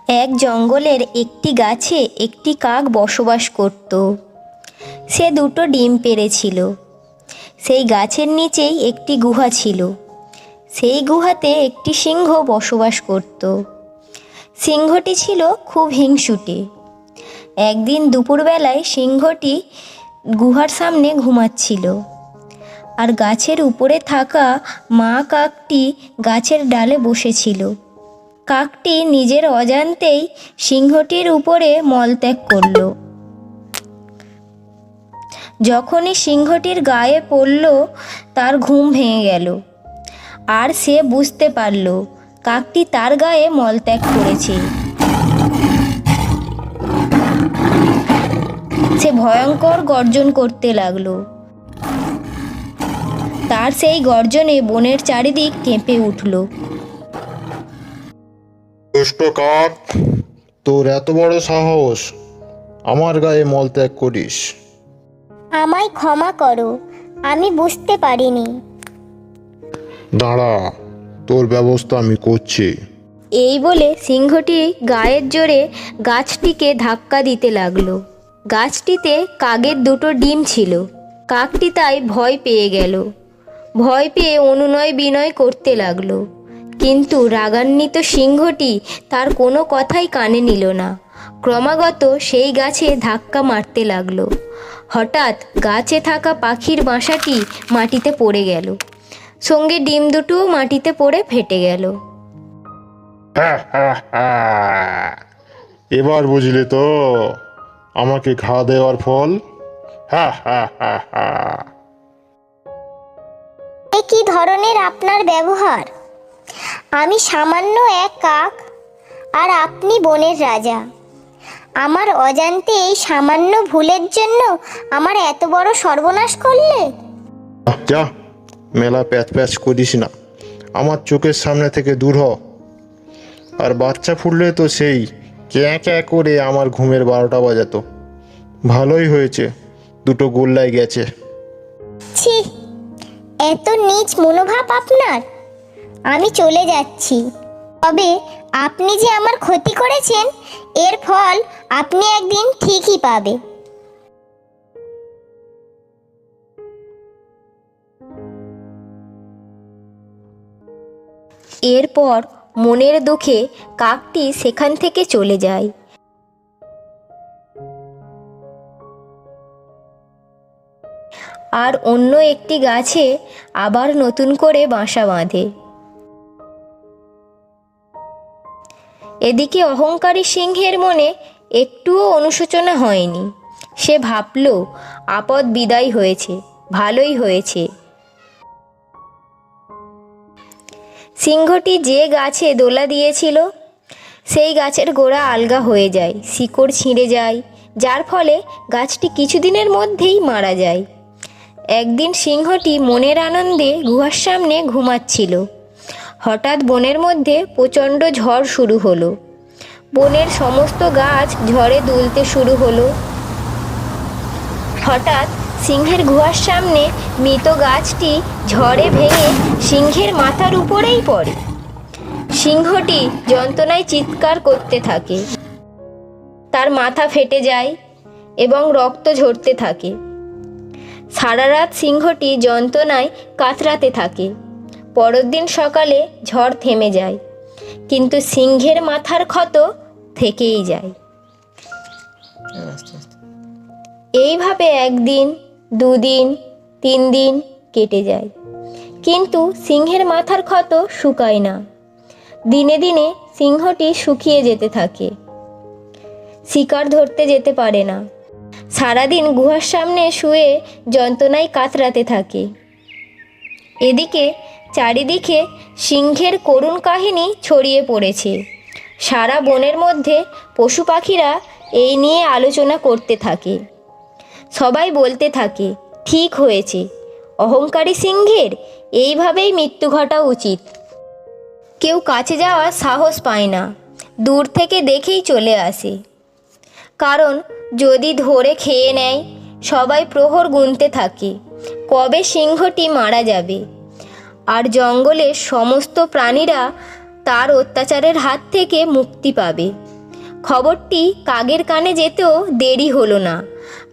এক জঙ্গলের একটি গাছে একটি কাক বসবাস করত। সে দুটো ডিম পেড়েছিল। সেই গাছের নিচেই একটি গুহা ছিল। সেই গুহাতে একটি সিংহ বসবাস করত। সিংহটি ছিল খুব হিংসুটে। একদিন দুপুরবেলায় সিংহটি গুহার সামনে ঘুমাচ্ছিল, আর গাছের উপরে থাকা মা কাকটি গাছের ডালে বসেছিল। কাকটি নিজের অজান্তেই সিংহটির উপরে মলত্যাগ করল। যখনই সিংহটির গায়ে পড়ল, তার ঘুম ভেঙে গেল, আর সে বুঝতে পারল কাকটি তার গায়ে মলত্যাগ করেছে। সে ভয়ঙ্কর গর্জন করতে লাগলো। তার সেই গর্জনে বনের চারিদিক কেঁপে উঠল। দুষ্ট কাক, তোর এত বড় সাহস, আমার গায়ে মলত্যাগ করিস? আমায় ক্ষমা করো, আমি বুঝতে পারিনি। দাঁড়া, তোর ব্যবস্থা আমি করছি। এই বলে সিংহটি গায়ের জোরে গাছটিকে ধাক্কা দিতে লাগলো। গাছটিতে কাকের দুটো ডিম ছিল। কাকটি তাই ভয় পেয়ে গেল। ভয় পেয়ে অনুনয় বিনয় করতে লাগলো, কিন্তু রাগান্বিত সিংহটি তার কোনো কথাই কানে নিল না। ক্রমাগত সেই গাছে ধাক্কা মারতে লাগলো। হঠাৎ গাছে থাকা পাখির বাসাটি মাটিতে পড়ে গেল, সঙ্গে ডিম দুটোও মাটিতে পড়ে ফেটে গেল। এবার বুঝলি তো আমাকে ঘা দেওয়ার ফল? এ কি ধরনের আপনার ব্যবহার? আমি সামান্য এক কাক, আর আপনি বনের রাজা। আমার অজান্তে এই সামান্য ভুলের জন্য আমার এত বড় সর্বনাশ করলে? যা, মেলা প্যাচ প্যাচ করিস না, আমার চোখের সামনে থেকে দূর হ। আর বাচ্চা ফুটলে তো সেই ক্যাঁ ক্যাঁ করে আমার ঘুমের 12টা বাজাতো। ভালোই হয়েছে দুটো গোল্লায় গেছে। ছি, এত নীচ মনোভাব আপনার। আমি চলে যাচ্ছি, তবে আপনি যে আমার ক্ষতি করেছেন, এর ফল আপনি একদিন ঠিকই পাবে। এরপর মনের দুঃখে কাকটি সেখান থেকে চলে যায়। আর অন্য একটি গাছে আবার নতুন করে বাসা বাঁধে। এদিকে অহংকারী সিংহের মনে একটুও অনুশোচনা হয়নি। সে ভাবল, আপদ বিদায় হয়েছে, ভালোই হয়েছে। সিংহটি যে গাছে দোলা দিয়েছিল, সেই গাছের গোড়া আলগা হয়ে যায়, শিকড় ছিঁড়ে যায়, যার ফলে গাছটি কিছুদিনের মধ্যেই মারা যায়। একদিন সিংহটি মনের আনন্দে গুহার সামনে ঘুমাচ্ছিল। হঠাৎ বনের মধ্যে প্রচণ্ড ঝড় শুরু হলো। বনের সমস্ত গাছ ঝড়ে দুলতে শুরু হলো। হঠাৎ সিংহের গুহার সামনে মৃত গাছটি ঝড়ে ভেঙে সিংহের মাথার উপরেই পড়ে। সিংহটি যন্ত্রণায় চিৎকার করতে থাকে। তার মাথা ফেটে যায় এবং রক্ত ঝরতে থাকে। সারা রাত সিংহটি যন্ত্রণায় কাতরাতে থাকে। পরের দিন সকালে ঝড় থেমে যায়, কিন্তু সিংহের মাথার ক্ষত থেকেই যায়। এইভাবে একদিন, দুদিন, 3 দিন কেটে যায়, কিন্তু সিংহের মাথার ক্ষত শুকায় না। দিনে দিনে সিংহটি শুকিয়ে যেতে থাকে। শিকার ধরতে যেতে পারে না। সারাদিন গুহার সামনে শুয়ে যন্ত্রণায় কাতরাতে থাকে। এদিকে চারিদিকে সিংহের করুণ কাহিনী ছড়িয়ে পড়েছে। সারা বনের মধ্যে পশু পাখিরা এই নিয়ে আলোচনা করতে থাকে। সবাই বলতে থাকে, ঠিক হয়েছে, অহংকারী সিংহের এইভাবেই মৃত্যু ঘটা উচিত। কেউ কাছে যাওয়ার সাহস পায় না, দূর থেকে দেখেই চলে আসে। কারণ যদি ধরে খেয়ে নেয়, সবাই প্রহর গুনতে থাকে কবে সিংহটি মারা যাবে। আর জঙ্গলের সমস্ত প্রাণীরা তার অত্যাচারের হাত থেকে মুক্তি পাবে। খবরটি কাকের কানে যেতেও দেরি হলো না।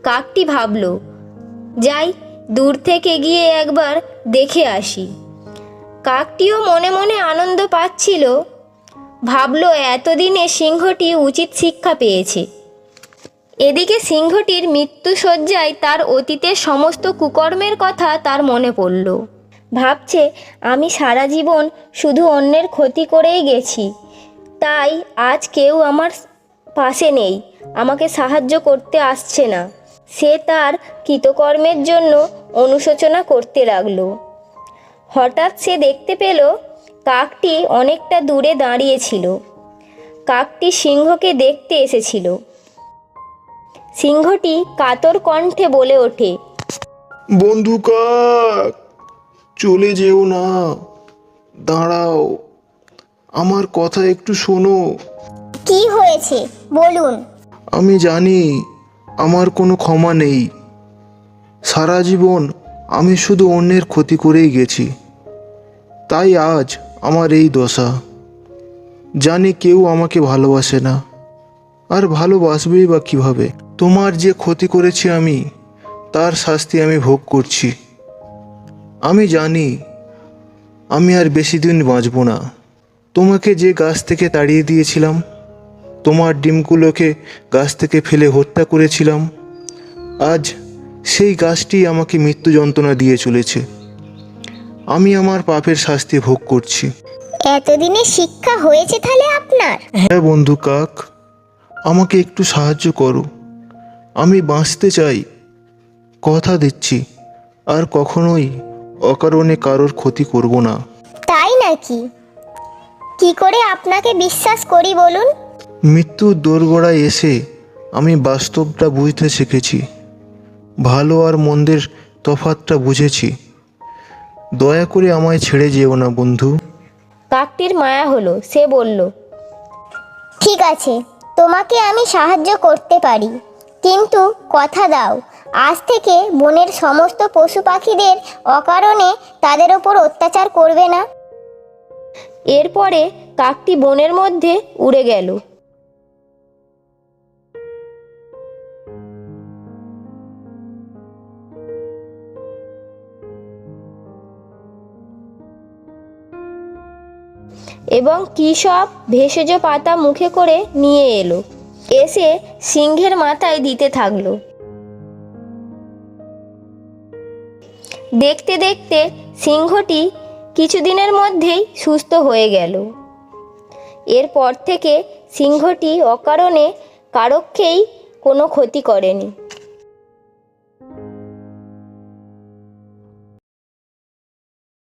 কাকটি ভাবল, যাই দূর থেকে গিয়ে একবার দেখে আসি। কাকটিও মনে মনে আনন্দ পাচ্ছিল, ভাবল এতদিনে সিংহটি উচিত শিক্ষা পেয়েছে। এদিকে সিংহটির মৃত্যুশয্যায় তার অতীতের সমস্ত কুকর্মের কথা তার মনে পড়ল। ভাবছে, আমি সারা জীবন শুধু অন্যের ক্ষতি করেই গেছি, তাই আজ কেউ আমার পাশে নেই, আমাকে সাহায্য করতে আসছে না। সে তার কৃতকর্মের জন্য অনুশোচনা করতে লাগলো। হঠাৎ সে দেখতে পেল কাকটি অনেকটা দূরে দাঁড়িয়েছিল। কাকটি সিংহকে দেখতে এসেছিল। সিংহটি কাতর কণ্ঠে বলে ওঠে, বন্ধু কাক, চলে যেও না, দাঁড়াও, আমার কথা একটু শোনো। কি হয়েছে বলুন। আমি জানি আমার কোনো ক্ষমা নেই। সারা জীবন আমি শুধু অন্যের ক্ষতি করেই গেছি, তাই আজ আমার এই দশা। জানি কেউ আমাকে ভালোবাসে না, আর ভালোবাসবেই বা কীভাবে? তোমার যে ক্ষতি করেছি আমি, তার শাস্তি আমি ভোগ করছি। আমি জানি আমি আর বেশি দিন বাঁচব না। তোমাকে যে গাছ থেকে তাড়িয়ে দিয়েছিলাম, তোমার ডিমগুলোকে গাছ থেকে ফেলে হত্যা করেছিলাম, আজ সেই গাছটি আমাকে মৃত্যু যন্ত্রণা দিয়ে চলেছে। আমি আমার পাপের শাস্তি ভোগ করছি। এতদিনে শিক্ষা হয়েছে তাহলে আপনার? হ্যাঁ বন্ধু কাক, আমাকে একটু সাহায্য করো। আমি বাঁচতে চাই, কথা দিচ্ছি আর কখনোই অকারণে কারোর ক্ষতি করব না। তাই নাকি? কি করে আপনাকে বিশ্বাস করি বলুন। মৃত্যুর দোরগোড়ায় এসে আমি বাস্তবটা বুঝতে শিখেছি, ভালো আর মন্দের তফাৎটা বুঝেছি। দয়া করে আমায় ছেড়ে যেও না বন্ধু। কাকটির মায়া হলো। সে বলল, ঠিক আছে, তোমাকে আমি সাহায্য করতে পারি, কিন্তু কথা দাও আজ থেকে বনের সমস্ত পশু পাখিদের অকারণে তাদের ওপর অত্যাচার করবে না। এরপরে কাকটি বনের মধ্যে উড়ে গেল। এবং কী সব ভেষজ পাতা মুখে করে নিয়ে এলো, এসে সিংহের মাথায় দিতে থাকলো। দেখতে দেখতে সিংহটি কিছুদিনের মধ্যেই সুস্থ হয়ে গেল। এরপর থেকে সিংহটি অকারণে কারোকেই কোনো ক্ষতি করেনি।